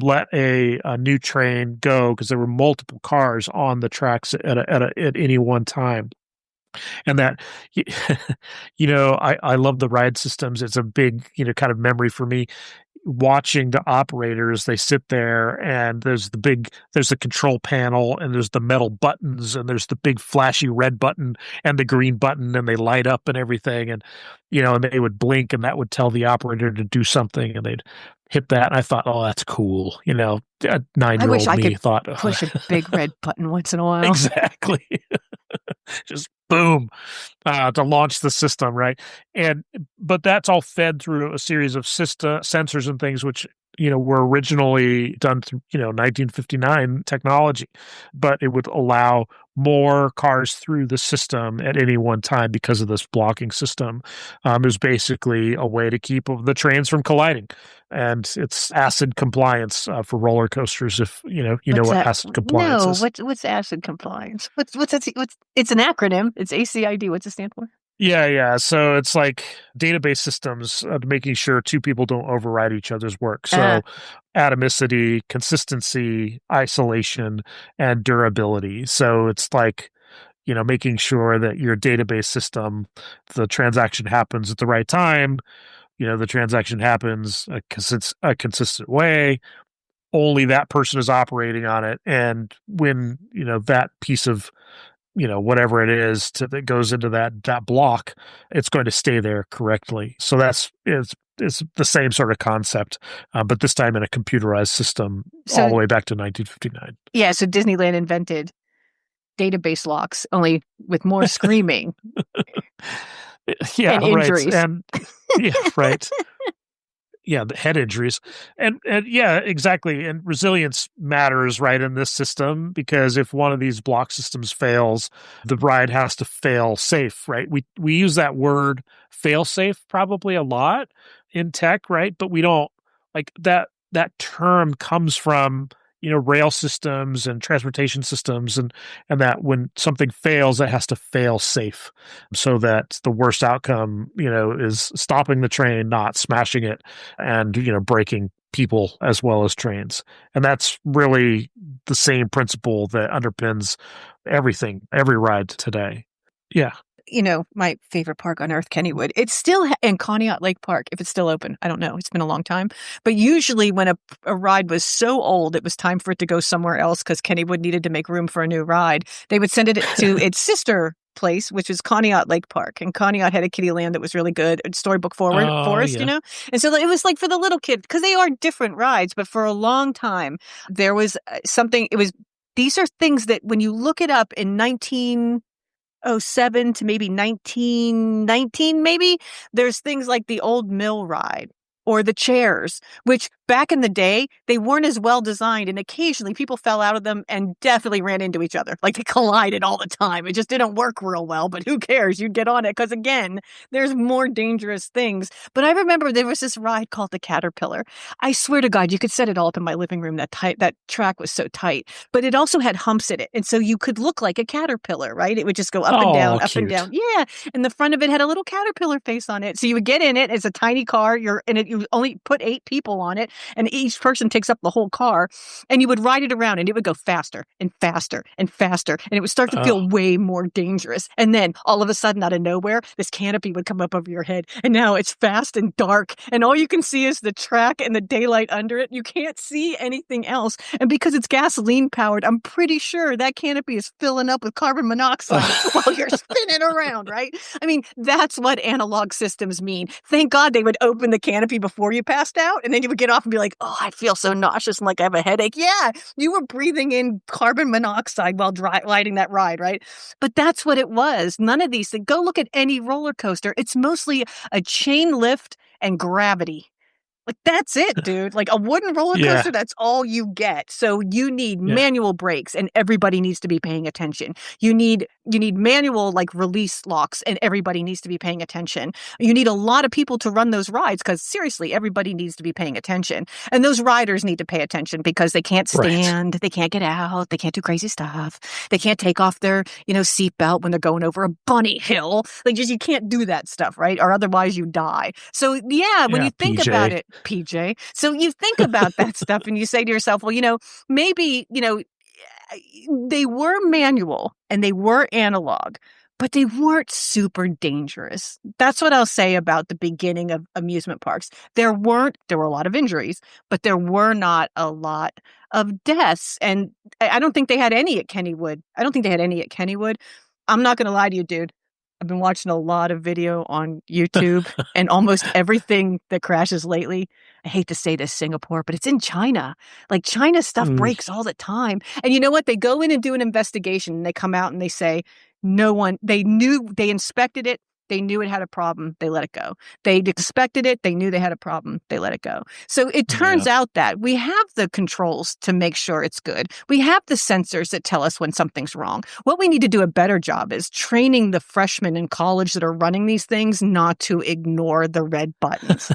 let a new train go, because there were multiple cars on the tracks at any one time. And that I love the ride systems. It's a big kind of memory for me watching the operators. They sit there, and there's the control panel, and there's the metal buttons, and there's the big flashy red button and the green button, and they light up and everything, and and they would blink, and that would tell the operator to do something, and they'd hit that. And I thought, oh, that's cool. A I wish 9-year-old I me could thought, push a big red button once in a while. exactly. Just boom, to launch the system, right? And but that's all fed through a series of sensors and things, which were originally done through 1959 technology, but it would allow more cars through the system at any one time because of this blocking system. It was basically a way to keep the trains from colliding, and it's acid compliance for roller coasters. If you know What's what that? acid compliance No, is. what's acid compliance? What's that? It's an acronym. It's ACID. What's it stand for? Yeah. So it's like database systems, making sure two people don't override each other's work. Uh, So atomicity, consistency, isolation, and durability. So it's like, making sure that your database system, the transaction happens at the right time. The transaction happens because it's a consistent way. Only that person is operating on it. And when, that piece of whatever it is that goes into that block, it's going to stay there correctly. So it's the same sort of concept, but this time in a computerized system, all so the way back to 1959. yeah, so Disneyland invented database locks, only with more screaming. Yeah, and right. injuries. And yeah, right. Yeah, the head injuries. And yeah, exactly. And resilience matters, right, in this system, because if one of these block systems fails, the ride has to fail safe, right? We use that word fail safe probably a lot in tech, right? But we don't like that term comes from, rail systems and transportation systems, and that when something fails, it has to fail safe so that the worst outcome, is stopping the train, not smashing it and breaking people as well as trains. And that's really the same principle that underpins everything, every ride today. Yeah. My favorite park on earth, Kennywood. It's still in Conneaut Lake Park, if it's still open. I don't know. It's been a long time. But usually when a ride was so old, it was time for it to go somewhere else because Kennywood needed to make room for a new ride. They would send it to its sister place, which was Conneaut Lake Park. And Conneaut had a kiddie land that was really good. Storybook Forward Oh Forest, yeah. And so it was like for the little kid, because they are different rides. But for a long time, there was something, these are things that when you look it up in 1907 to maybe 1919, maybe there's things like the old mill ride or the chairs, which back in the day, they weren't as well designed. And occasionally people fell out of them and definitely ran into each other. Like they collided all the time. It just didn't work real well, but who cares? You get on it. Because again, there's more dangerous things. But I remember there was this ride called the Caterpillar. I swear to God, you could set it all up in my living room. That track was so tight, but it also had humps in it. And so you could look like a caterpillar, right? It would just go up and down, Oh, up and down. cute. Yeah. And the front of it had a little caterpillar face on it. So you would get in it. It's a tiny car. You're in it. You only put 8 people on it, and each person takes up the whole car. And you would ride it around, and it would go faster and faster and faster. And it would start to Oh. feel way more dangerous. And then all of a sudden, out of nowhere, this canopy would come up over your head. And now it's fast and dark. And all you can see is the track and the daylight under it. You can't see anything else. And because it's gasoline powered, I'm pretty sure that canopy is filling up with carbon monoxide while you're spinning around, right? I mean, that's what analog systems mean. Thank God they would open the canopy before you passed out, and then you would get off and be like, oh, I feel so nauseous and like I have a headache. Yeah, you were breathing in carbon monoxide while riding that ride, right? But that's what it was. None of these things. Go look at any roller coaster. It's mostly a chain lift and gravity. Like, that's it, dude. Like a wooden roller Yeah. coaster, that's all you get. So you need Yeah. manual brakes and everybody needs to be paying attention. You need manual like release locks and everybody needs to be paying attention. You need a lot of people to run those rides because seriously, everybody needs to be paying attention. And those riders need to pay attention because they can't Right. stand, they can't get out, they can't do crazy stuff. They can't take off their, seatbelt when they're going over a bunny hill. Like just you can't do that stuff, right? Or otherwise you die. So yeah, when Yeah, you think about PJ. it, PJ. So you think about that stuff and you say to yourself, well, maybe, they were manual and they were analog, but they weren't super dangerous. That's what I'll say about the beginning of amusement parks. There were a lot of injuries, but there were not a lot of deaths. And I don't think they had any at Kennywood. I'm not going to lie to you, dude. I've been watching a lot of video on YouTube and almost everything that crashes lately. I hate to say this, Singapore, but it's in China. Like China stuff Mm, breaks all the time. And you know what? They go in and do an investigation and they come out and they say, they inspected it. They knew it had a problem. They let it go. They expected it. They knew they had a problem. They let it go. So it turns yeah. out that we have the controls to make sure it's good. We have the sensors that tell us when something's wrong. What we need to do a better job is training the freshmen in college that are running these things not to ignore the red buttons.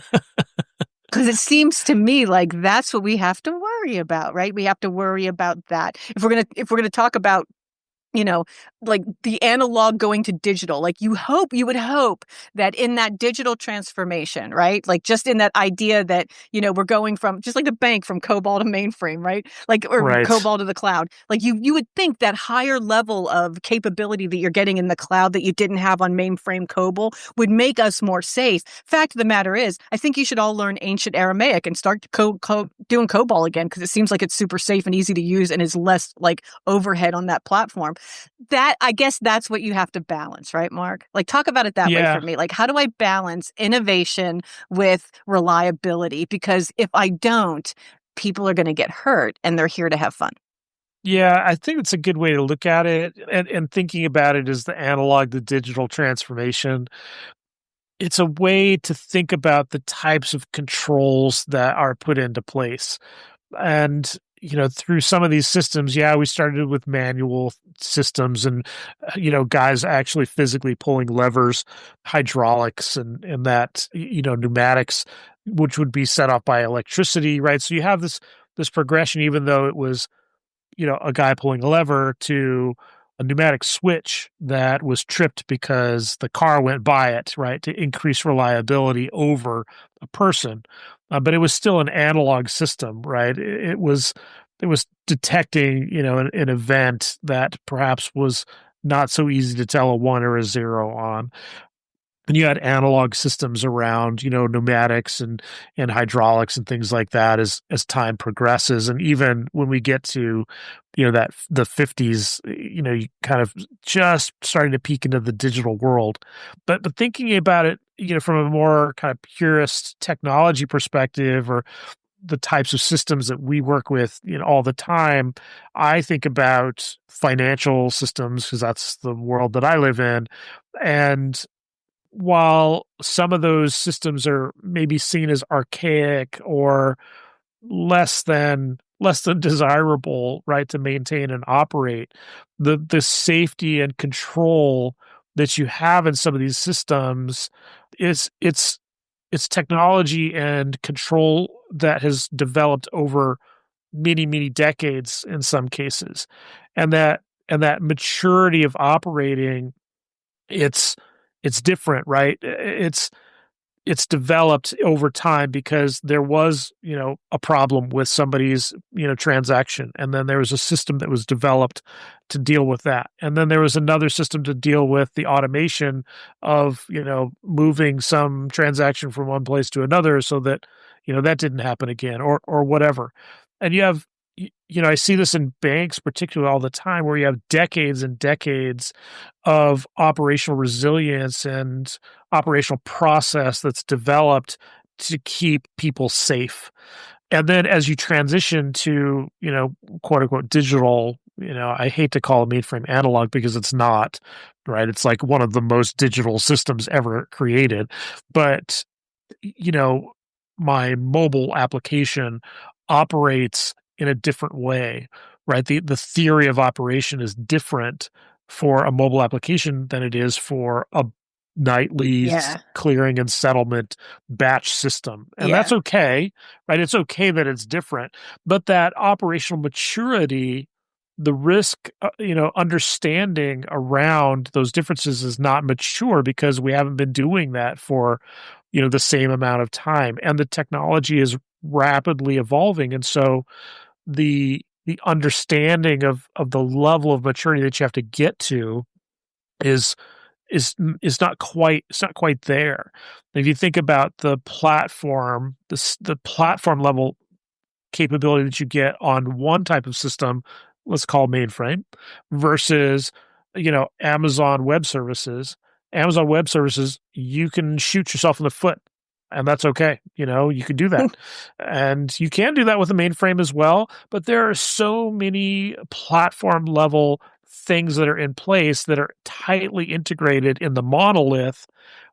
Because it seems to me like that's what we have to worry about, right? We have to worry about that. If we're gonna talk about like the analog going to digital, like you would hope that in that digital transformation, right? Like just in that idea that, we're going from just like the bank from COBOL to mainframe, right? Like, or Right. COBOL to the cloud. Like you would think that higher level of capability that you're getting in the cloud that you didn't have on mainframe COBOL would make us more safe. Fact of the matter is, I think you should all learn ancient Aramaic and start doing COBOL again because it seems like it's super safe and easy to use and is less like overhead on that platform. That I guess that's what you have to balance, right, Mark? Like talk about it that way for Yeah. me. Like how do I balance innovation with reliability? Because if I don't, people are going to get hurt and they're here to have fun. Yeah, I think it's a good way to look at it, and thinking about it as the analog to digital transformation. it's a way to think about the types of controls that are put into place. And through some of these systems, yeah, we started with manual systems and guys actually physically pulling levers, hydraulics and that pneumatics, which would be set off by electricity, right? So you have this progression, even though it was a guy pulling a lever, to a pneumatic switch that was tripped because the car went by it, right, to increase reliability over a person. But it was still an analog system, right? It was detecting, an event that perhaps was not so easy to tell a one or a zero on. And you had analog systems around, pneumatics and hydraulics and things like that as time progresses. And even when we get to, that the 50s, you kind of just starting to peek into the digital world. But thinking about it, from a more kind of purist technology perspective, or the types of systems that we work with, all the time, I think about financial systems because that's the world that I live in. And while some of those systems are maybe seen as archaic or less than desirable, right, to maintain and operate, the safety and control that you have in some of these systems is it's technology and control that has developed over many, many decades in some cases. And that maturity of operating, it's it's different, right? It's developed over time because there was, a problem with somebody's, transaction. And then there was a system that was developed to deal with that. And then there was another system to deal with the automation of, moving some transaction from one place to another so that, that didn't happen again, or whatever. And you have, I see this in banks particularly all the time, where you have decades and decades of operational resilience and operational process that's developed to keep people safe. And then as you transition to, quote unquote digital, I hate to call a mainframe analog because it's not, right? It's like one of the most digital systems ever created. But, you know, my mobile application operates in a different way, right? The theory of operation is different for a mobile application than it is for a nightly Yeah. clearing and settlement batch system. And that's Yeah. okay, right? It's okay that it's different, but that operational maturity, the risk, understanding around those differences is not mature because we haven't been doing that for, the same amount of time. And the technology is rapidly evolving. And so the understanding of the level of maturity that you have to get to is is not quite there. If you think about the platform, the platform level capability that you get on one type of system, let's call mainframe, versus Amazon Web Services. Amazon Web Services, you can shoot yourself in the foot, and that's okay. You can do that, and you can do that with a mainframe as well. But there are so many platform level things that are in place that are tightly integrated in the monolith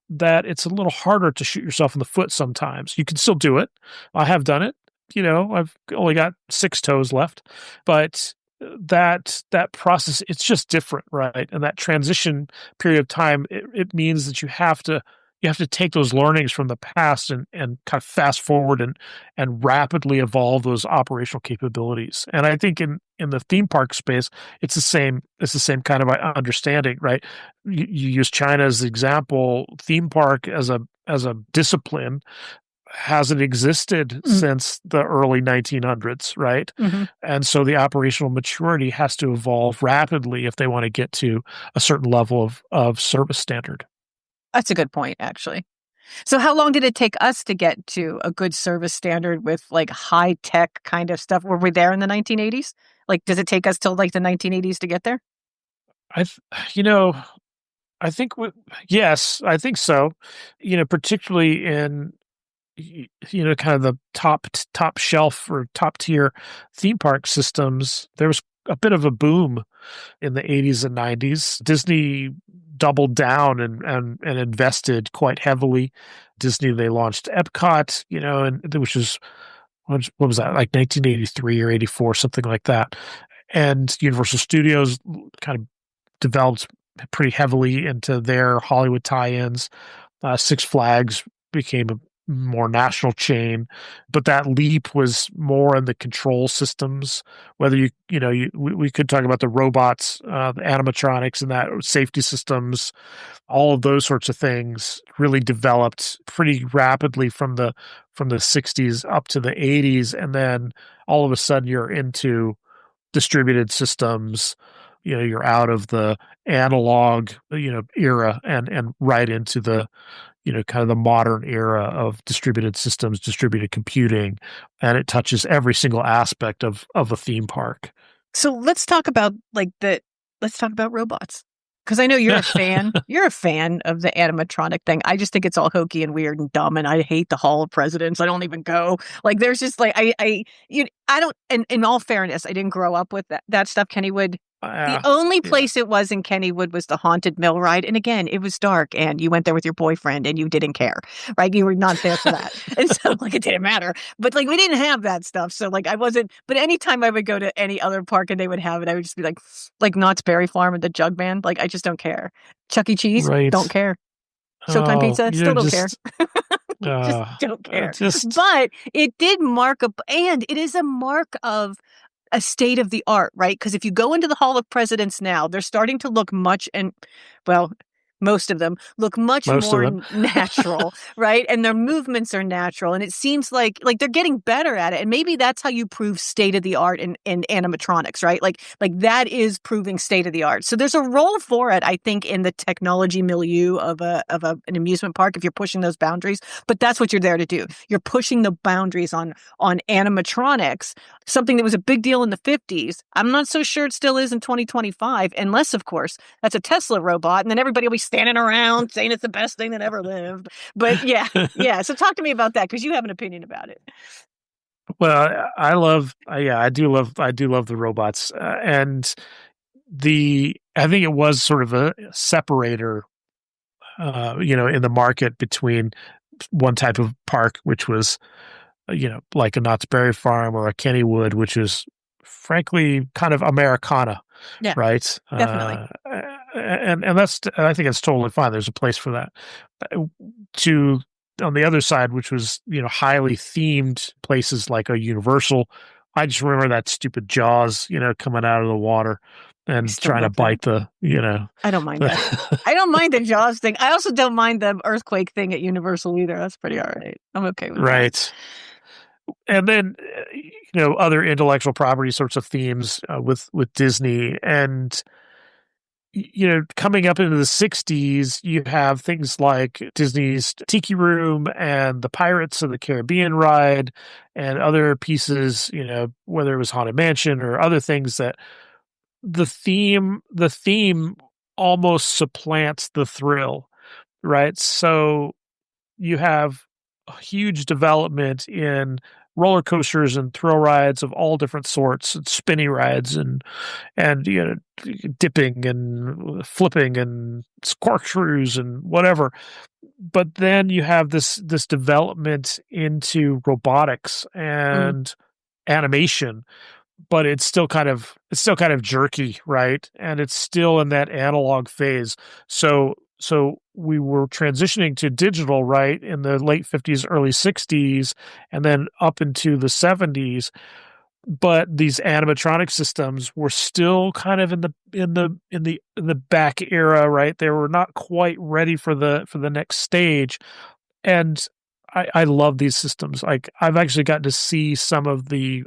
that it's a little harder to shoot yourself in the foot sometimes. You can still do it. I have done it. I've only got 6 toes left, but that process, it's just different, right? And that transition period of time, it means that you have to take those learnings from the past and kind of fast forward and rapidly evolve those operational capabilities. And I think in the theme park space, it's the same kind of understanding, right? You use China as the example. Theme park as a discipline hasn't existed Mm. since the early 1900s, right? Mm-hmm. And so the operational maturity has to evolve rapidly if they want to get to a certain level of service standard. That's a good point, actually. So how long did it take us to get to a good service standard with like high tech kind of stuff? Were we there in the 1980s? Like, does it take us till like the 1980s to get there? I, th- you know, I think yes, I think so. Particularly in kind of the top shelf or top tier theme park systems, there was a bit of a boom in the 80s and 90s. Disney doubled down and invested quite heavily. Disney, they launched Epcot, and which was, what was that, like 1983 or 84, something like that. And Universal Studios kind of developed pretty heavily into their Hollywood tie-ins. Six Flags became a more national chain, but that leap was more in the control systems. Whether we could talk about the robots, the animatronics, and that safety systems, all of those sorts of things really developed pretty rapidly from the 60s up to the 80s, and then all of a sudden you're into distributed systems. You're out of the analog era and right into the kind of the modern era of distributed systems, distributed computing, and it touches every single aspect of a theme park. So let's talk about let's talk about robots. Because I know you're a fan. You're a fan of the animatronic thing. I just think it's all hokey and weird and dumb, and I hate the Hall of Presidents. I don't even go. Like, there's just like I don't. And in all fairness, I didn't grow up with that stuff. Kennywood. The only place it was in Kennywood was the Haunted Mill ride, and again, it was dark, and you went there with your boyfriend, and you didn't care, right? You were not there for that, and so like it didn't matter. But like we didn't have that stuff, so like I wasn't. But anytime I would go to any other park and they would have it, I would just be like Knott's Berry Farm and the Jug Band. Like I just don't care. Chuck E. Cheese, Right. don't care. Showtime Pizza, still don't care. Just don't care. But it did mark and it is a mark of a state of the art, right? Because if you go into the Hall of Presidents now, they're starting to look most of them look much more natural, right? And their movements are natural. And it seems like they're getting better at it. And maybe that's how you prove state of the art in animatronics, right? Like that is proving state of the art. So there's a role for it, I think, in the technology milieu of an amusement park if you're pushing those boundaries. But that's what you're there to do. You're pushing the boundaries on animatronics, something that was a big deal in the 50s. I'm not so sure it still is in 2025, unless, of course, that's a Tesla robot, and then everybody will be standing around saying it's the best thing that ever lived. But yeah. So talk to me about that, because you have an opinion about it. Well, I do love the robots, and I think it was sort of a separator, in the market between one type of park, which was, like a Knott's Berry Farm or a Kennywood, which is frankly kind of Americana. Yeah, right? Definitely. And I think it's totally fine. There's a place for that. To On the other side, which was highly themed places like a Universal. I just remember that stupid Jaws, coming out of the water and trying to bite I don't mind that. I don't mind the Jaws thing. I also don't mind the earthquake thing at Universal either. That's pretty all right. I'm okay with that. Right. And then, other intellectual property sorts of themes with Disney. And coming up into the 60s, you have things like Disney's Tiki Room and the Pirates of the Caribbean ride and other pieces, whether it was Haunted Mansion or other things, that the theme almost supplants the thrill, right? So you have a huge development in roller coasters and thrill rides of all different sorts, and spinny rides and dipping and flipping and corkscrews and whatever. But then you have this development into robotics and animation, but it's still kind of jerky, right? And it's still in that analog phase. So we were transitioning to digital, right, in the late 50s, early 60s, and then up into the 70s. But these animatronic systems were still kind of in the back era, right? They were not quite ready for the next stage. And I love these systems. Like, I've actually gotten to see some of the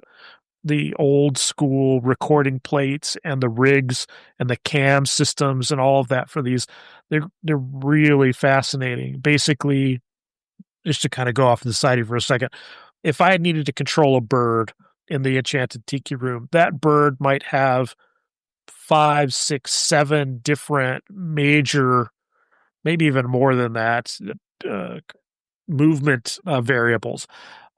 old school recording plates and the rigs and the cam systems and all of that for these. They're really fascinating. Basically, just to kind of go off to the side here for a second, if I needed to control a bird in the Enchanted Tiki Room, that bird might have 5, 6, 7 different major, maybe even more than that, movement variables: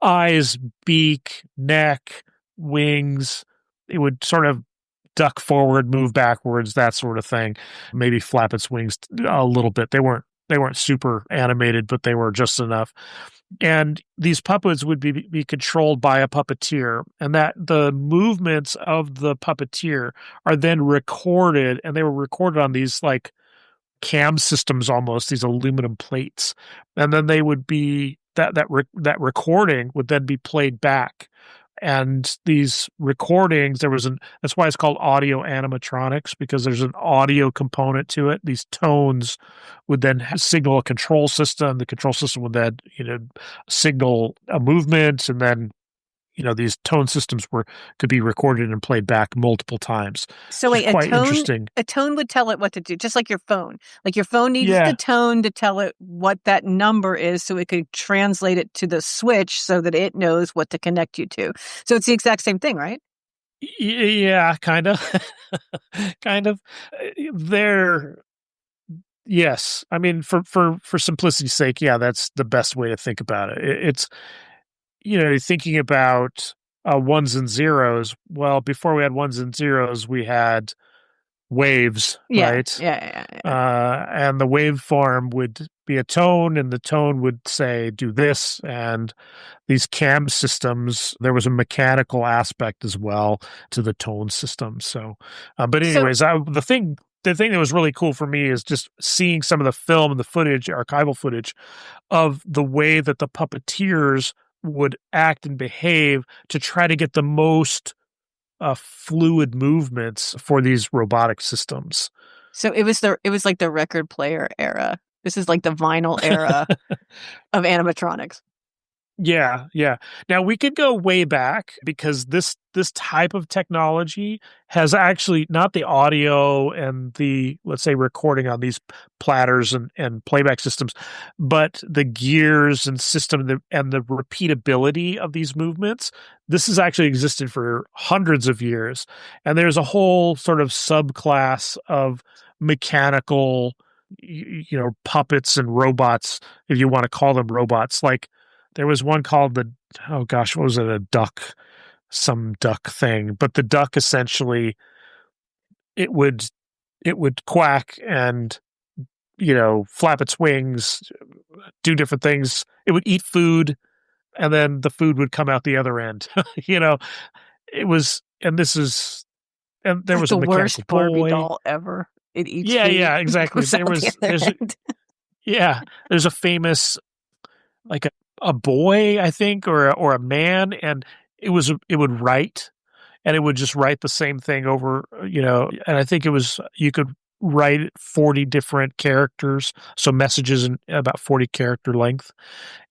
eyes, beak, neck, wings. It would sort of duck forward, move backwards, that sort of thing. Maybe flap its wings a little bit. They weren't super animated, but they were just enough. And these puppets would be controlled by a puppeteer, and that the movements of the puppeteer are then recorded, and they were recorded on these like cam systems, almost these aluminum plates, and then they would be that recording would then be played back. And these recordings, that's why it's called audio animatronics, because there's an audio component to it. These tones would then signal a control system. The control system would then, signal a movement, and then, these tone systems could be recorded and played back multiple times. So Which is wait, quite interesting. a tone would tell it what to do, just like your phone. Like your phone needs the Yeah. tone to tell it what that number is so it could translate it to the switch so that it knows what to connect you to. So it's the exact same thing, right? Yeah, kind of. Kind of. There, yes. I mean, for simplicity's sake, yeah, that's the best way to think about it. It's, thinking about ones and zeros. Well, before we had ones and zeros, we had waves, Yeah, right? yeah. And the waveform would be a tone, and the tone would say, do this. And these cam systems, there was a mechanical aspect as well to the tone system. So, but So anyways, the thing that was really cool for me is just seeing some of the film and the footage, archival footage of the way that the puppeteers would act and behave to try to get the most fluid movements for these robotic systems. so it was like the record player era. This is like the vinyl era of animatronics. Yeah, yeah. Now we could go way back, because this type of technology has actually not the audio and the, let's say, recording on these platters and playback systems, but the gears and system and the repeatability of these movements. This has actually existed for hundreds of years, and there's a whole sort of subclass of mechanical, puppets and robots, if you want to call them robots. Like, there was one called oh gosh, what was it? Some duck thing. But the duck, essentially, it would quack and, flap its wings, do different things. It would eat food, and then the food would come out the other end. you know, and there Like was a the mechanical worst Barbie boy. doll ever. It eats Yeah, food, yeah, exactly. goes out the other end. Yeah, there's a famous, like a boy, I think, or a man, and it would write, and it would just write the same thing over, and I think you could write 40 different characters, so messages in about 40 character length,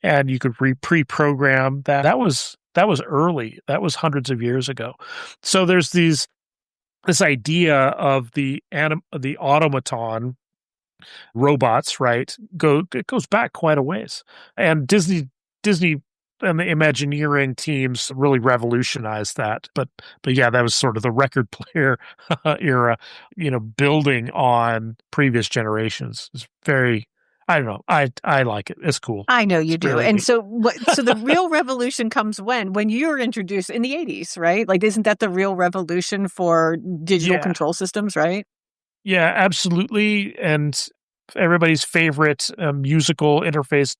and you could pre-program that. That was early. That was hundreds of years ago. So there's this idea of the automaton robots, right? It goes back quite a ways. And Disney and the Imagineering teams really revolutionized that. But yeah, that was sort of the record player era, building on previous generations. It's very, I don't know. I like it. It's cool. I know It's you do. really And neat. so so the real revolution comes when you were introduced in the 80s, right? Like isn't that the real revolution for digital Yeah. control systems, right? Yeah, absolutely. And everybody's favorite musical interface,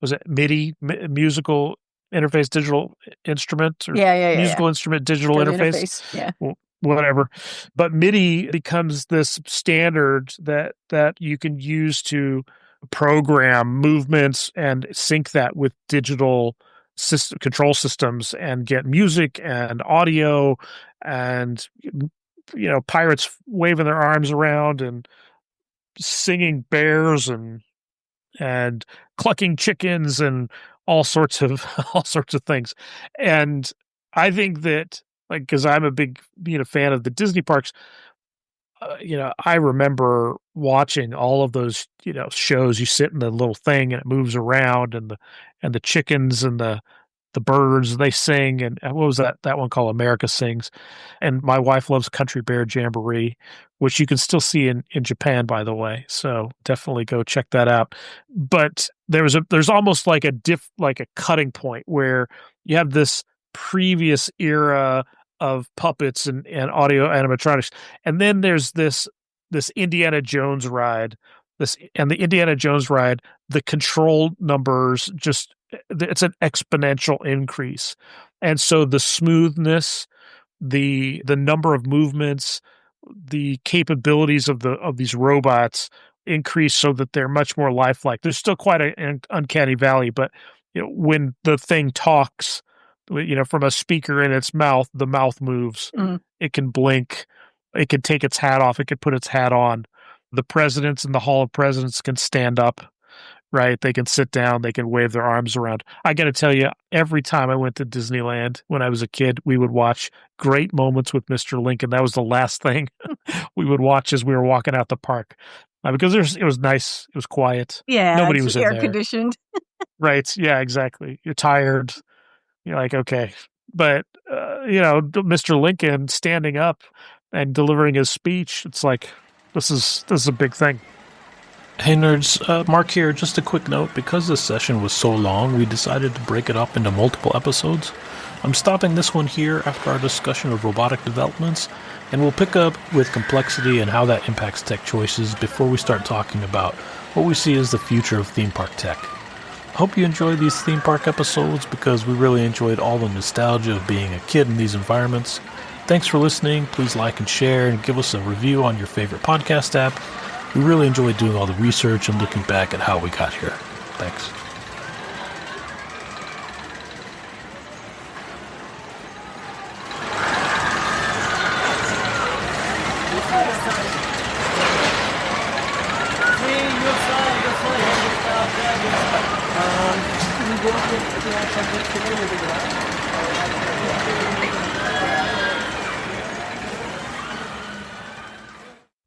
was it MIDI, musical interface digital instrument, or Yeah. musical instrument digital Digital interface, interface. Yeah. whatever. But MIDI becomes this standard that you can use to program movements and sync that with digital system control systems and get music and audio and, pirates waving their arms around and singing bears and clucking chickens and all sorts of all sorts of things. And I think that, like, because I'm a big, fan of the Disney parks, I remember watching all of those, shows. You sit in the little thing and it moves around, and the chickens and the birds, they sing. And what was that one called? America Sings. And my wife loves Country Bear Jamboree, which you can still see in Japan, by the way. So definitely go check that out. But there's almost like like a cutting point where you have this previous era of puppets and audio animatronics. And then there's this Indiana Jones ride. The Indiana Jones ride, the control numbers just it's an exponential increase. And so the smoothness, the number of movements, the capabilities of these robots increase so that they're much more lifelike. There's still quite an uncanny valley, but when the thing talks, from a speaker in its mouth, the mouth moves. Mm. It can blink. It can take its hat off. It can put its hat on. The presidents in the Hall of Presidents can stand up, right? They can sit down. They can wave their arms around. I got to tell you, every time I went to Disneyland when I was a kid, we would watch Great Moments with Mr. Lincoln. That was the last thing we would watch as we were walking out the park. Because it was nice. It was quiet. Yeah, Nobody it's was in air there. conditioned. Right. Yeah, exactly. You're tired. You're like, okay. But, Mr. Lincoln standing up and delivering his speech, it's like, this is a big thing. Hey nerds, Mark here. Just a quick note, because this session was so long, we decided to break it up into multiple episodes. I'm stopping this one here after our discussion of robotic developments, and we'll pick up with complexity and how that impacts tech choices before we start talking about what we see as the future of theme park tech. I hope you enjoy these theme park episodes because we really enjoyed all the nostalgia of being a kid in these environments. Thanks for listening. Please like and share and give us a review on your favorite podcast app. We really enjoyed doing all the research and looking back at how we got here. Thanks.